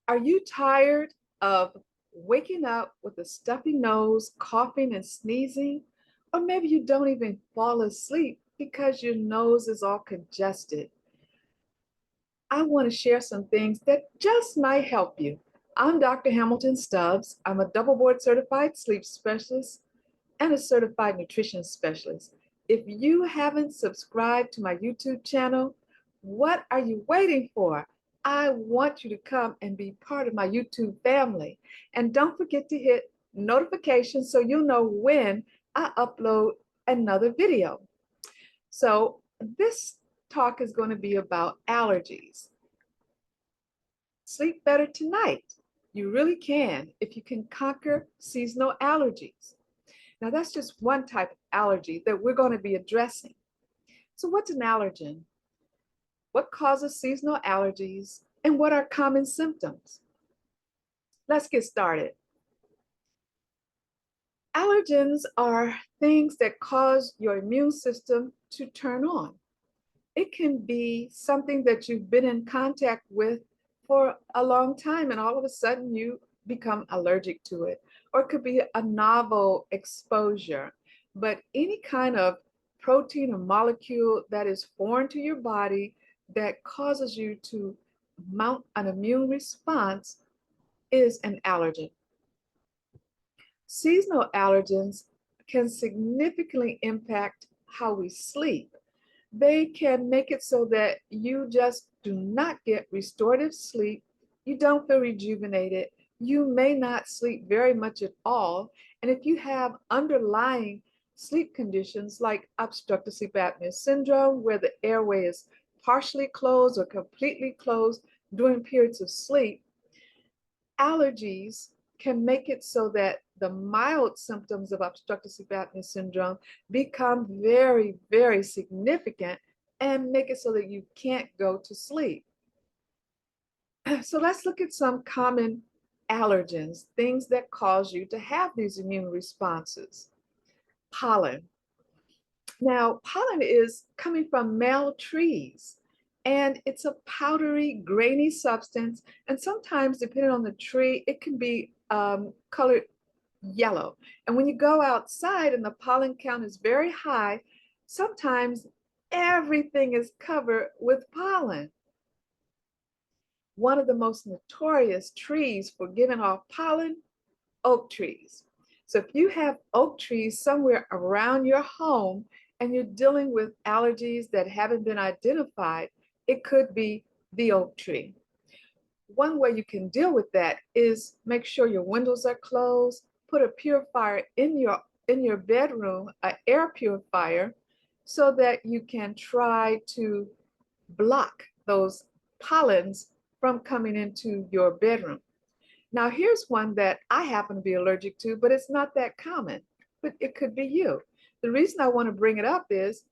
Are you tired of waking up with a stuffy nose, coughing and sneezing? Or maybe you don't even fall asleep because your nose is all congested. I want to share some things that just might help you. I'm Dr. Hamilton Stubbs. I'm a double board certified sleep specialist and a certified nutrition specialist. If you haven't subscribed to my YouTube channel, what are you waiting for? I want you to come and be part of my YouTube family. And don't forget to hit notifications so you'll know when I upload another video. So this talk is going to be about allergies. Sleep better tonight. You really can if you can conquer seasonal allergies. Now, that's just one type of allergy that we're going to be addressing. So, what's an allergen? What causes seasonal allergies? And what are common symptoms? Let's get started. Allergens are things that cause your immune system to turn on. It can be something that you've been in contact with for a long time, and all of a sudden you become allergic to it. Or it could be a novel exposure. But any kind of protein or molecule that is foreign to your body that causes you to mount an immune response is an allergen. Seasonal allergens can significantly impact how we sleep. They can make it so that you just do not get restorative sleep. You don't feel rejuvenated. You may not sleep very much at all. And if you have underlying sleep conditions like obstructive sleep apnea syndrome, where the airway is partially closed or completely closed during periods of sleep, allergies can make it so that the mild symptoms of obstructive sleep apnea syndrome become very, very significant and make it so that you can't go to sleep. So let's look at some common allergens, things that cause you to have these immune responses. Pollen. Now, pollen is coming from male trees, and it's a powdery, grainy substance. And sometimes, depending on the tree, it can be colored yellow. And when you go outside and the pollen count is very high, sometimes everything is covered with pollen. One of the most notorious trees for giving off pollen, oak trees. So if you have oak trees somewhere around your home and you're dealing with allergies that haven't been identified, it could be the oak tree. One way you can deal with that is make sure your windows are closed, put a purifier in your bedroom, an air purifier, so that you can try to block those pollens from coming into your bedroom. Now, here's one that I happen to be allergic to, but it's not that common, but it could be you. The reason I want to bring it up is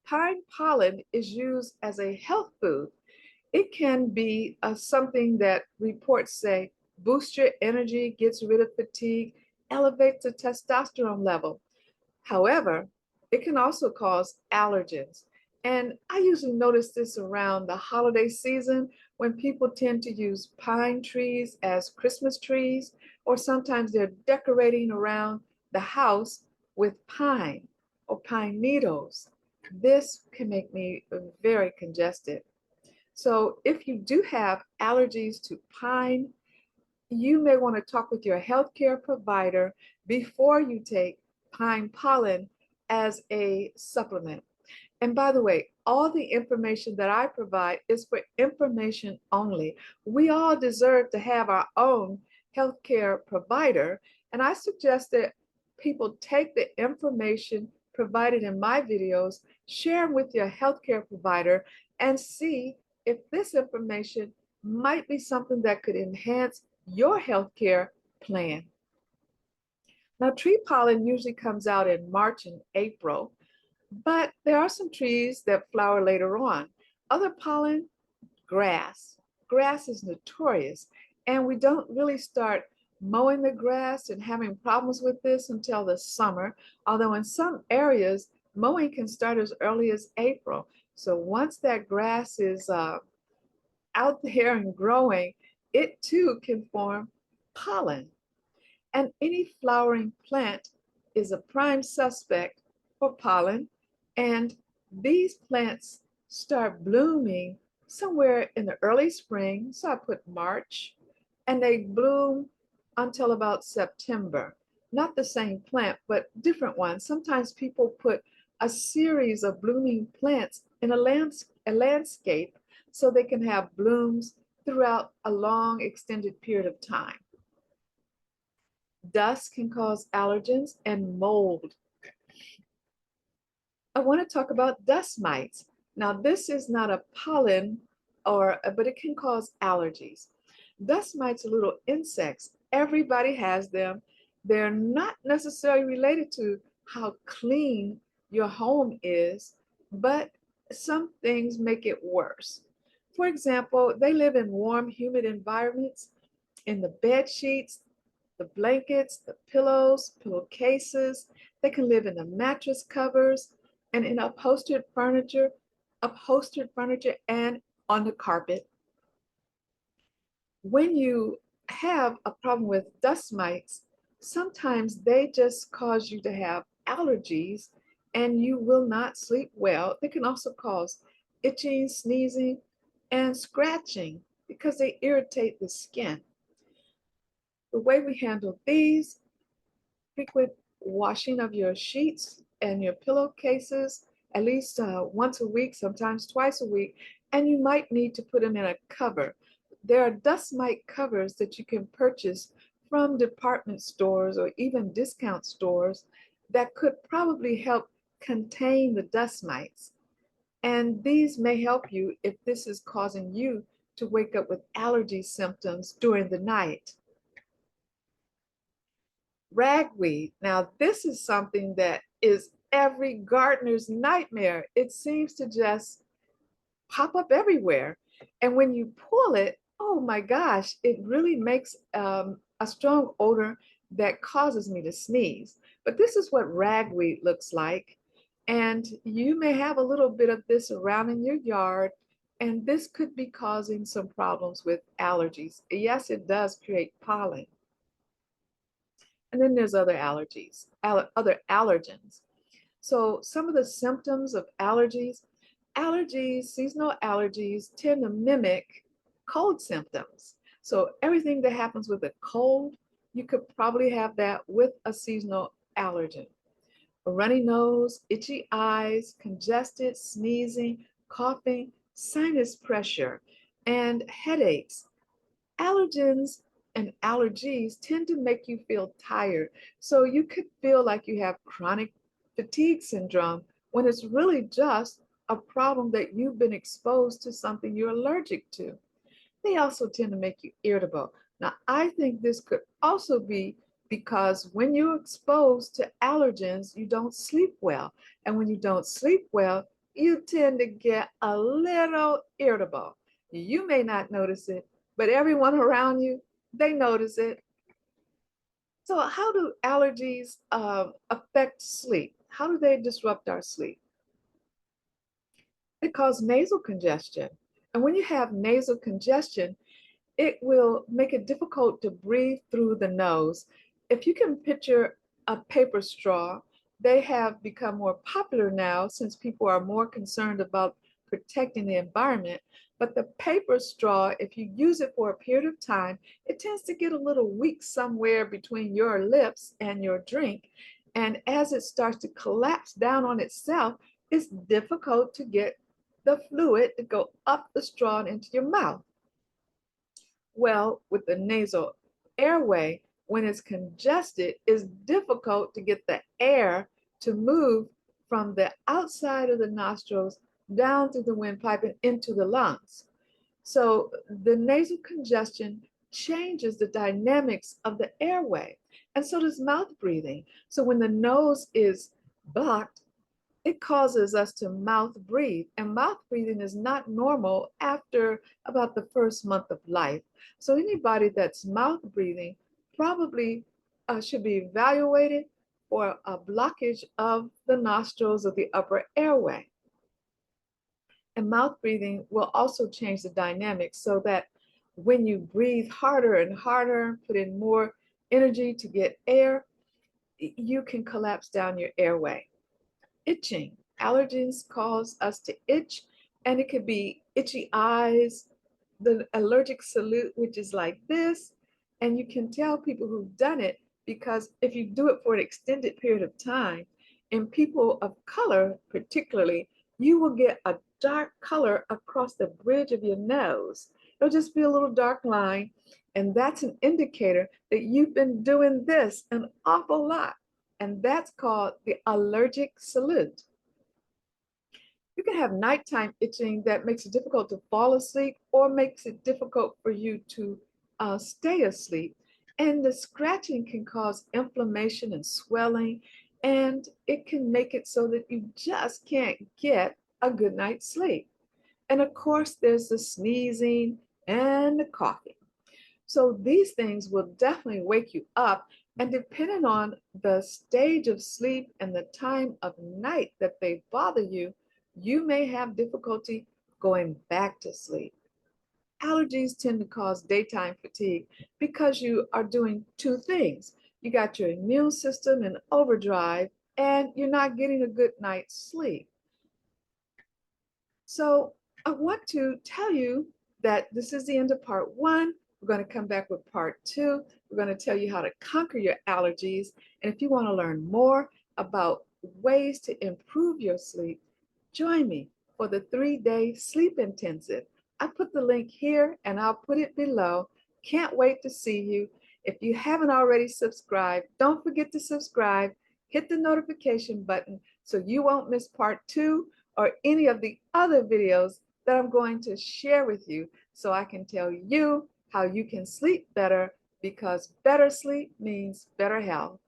pine pollen is used as a health food. It can be something that reports say boosts your energy, gets rid of fatigue, elevates the testosterone level. However, it can also cause allergens. And I usually notice this around the holiday season when people tend to use pine trees as Christmas trees, or sometimes they're decorating around the house with pine or pine needles. This can make me very congested. So if you do have allergies to pine, you may want to talk with your healthcare provider before you take pine pollen as a supplement. And by the way, all the information that I provide is for information only. We all deserve to have our own healthcare provider. And I suggest that people take the information provided in my videos, share them with your healthcare provider, and see if this information might be something that could enhance your healthcare plan. Now, tree pollen usually comes out in March and April, but there are some trees that flower later on. Other pollen, grass. Grass is notorious, and we don't really start mowing the grass and having problems with this until the summer, although in some areas, mowing can start as early as April. So once that grass is out there and growing, It too can form pollen, and any flowering plant is a prime suspect for pollen. And these plants start blooming somewhere in the early spring. So I put March, and they bloom until about September. Not the same plant, but different ones. Sometimes people put a series of blooming plants in a landscape so they can have blooms throughout a long extended period of time. Dust can cause allergens and mold. I want to talk about dust mites. Now, this is not a pollen but it can cause allergies. Dust mites are little insects. Everybody has them. They're not necessarily related to how clean your home is, but some things make it worse. For example, they live in warm, humid environments, in the bed sheets, the blankets, the pillows, pillowcases. They can live in the mattress covers and in upholstered furniture and on the carpet. When you have a problem with dust mites, sometimes they just cause you to have allergies and you will not sleep well. They can also cause itching, sneezing, and scratching because they irritate the skin. The way we handle these: frequent washing of your sheets and your pillowcases at least once a week, sometimes twice a week, and you might need to put them in a cover. There are dust mite covers that you can purchase from department stores or even discount stores that could probably help contain the dust mites. And these may help you if this is causing you to wake up with allergy symptoms during the night. Ragweed. Now, this is something that is every gardener's nightmare. It seems to just pop up everywhere. And when you pull it, oh my gosh, it really makes a strong odor that causes me to sneeze. But this is what ragweed looks like. And you may have a little bit of this around in your yard, and this could be causing some problems with allergies. Yes, it does create pollen. And then there's other other allergens. So some of the symptoms of allergies, seasonal allergies tend to mimic cold symptoms. So everything that happens with a cold, you could probably have that with a seasonal allergen. A runny nose, itchy eyes, congested, sneezing, coughing, sinus pressure, and headaches. Allergens and allergies tend to make you feel tired. So you could feel like you have chronic fatigue syndrome when it's really just a problem that you've been exposed to something you're allergic to. They also tend to make you irritable. Now, I think this could also be because when you're exposed to allergens, you don't sleep well. And when you don't sleep well, you tend to get a little irritable. You may not notice it, but everyone around you, they notice it. So how do allergies affect sleep? How do they disrupt our sleep? It causes nasal congestion. And when you have nasal congestion, it will make it difficult to breathe through the nose. If you can picture a paper straw, they have become more popular now since people are more concerned about protecting the environment. But the paper straw, if you use it for a period of time, it tends to get a little weak somewhere between your lips and your drink. And as it starts to collapse down on itself, it's difficult to get the fluid to go up the straw and into your mouth. Well, with the nasal airway, when it's congested, it's difficult to get the air to move from the outside of the nostrils down through the windpipe and into the lungs. So the nasal congestion changes the dynamics of the airway, and so does mouth breathing. So when the nose is blocked, it causes us to mouth breathe, and mouth breathing is not normal after about the first month of life. So anybody that's mouth breathing probably should be evaluated for a blockage of the nostrils of the upper airway. And mouth breathing will also change the dynamics so that when you breathe harder and harder, put in more energy to get air, you can collapse down your airway. Itching. Allergens cause us to itch, and it could be itchy eyes, the allergic salute, which is like this. And you can tell people who've done it because if you do it for an extended period of time, in people of color particularly, you will get a dark color across the bridge of your nose. It'll just be a little dark line, and that's an indicator that you've been doing this an awful lot. And that's called the allergic salute. You can have nighttime itching that makes it difficult to fall asleep or makes it difficult for you to stay asleep. And the scratching can cause inflammation and swelling, and it can make it so that you just can't get a good night's sleep. And of course, there's the sneezing and the coughing. So these things will definitely wake you up. And depending on the stage of sleep and the time of night that they bother you, you may have difficulty going back to sleep. Allergies tend to cause daytime fatigue because you are doing two things. You got your immune system in overdrive and you're not getting a good night's sleep. So I want to tell you that this is the end of part one. We're going to come back with part two. We're going to tell you how to conquer your allergies. And if you want to learn more about ways to improve your sleep, join me for the 3-day sleep intensive. I put the link here and I'll put it below. Can't wait to see you. If you haven't already subscribed, don't forget to subscribe. Hit the notification button so you won't miss part two or any of the other videos that I'm going to share with you so I can tell you how you can sleep better, because better sleep means better health.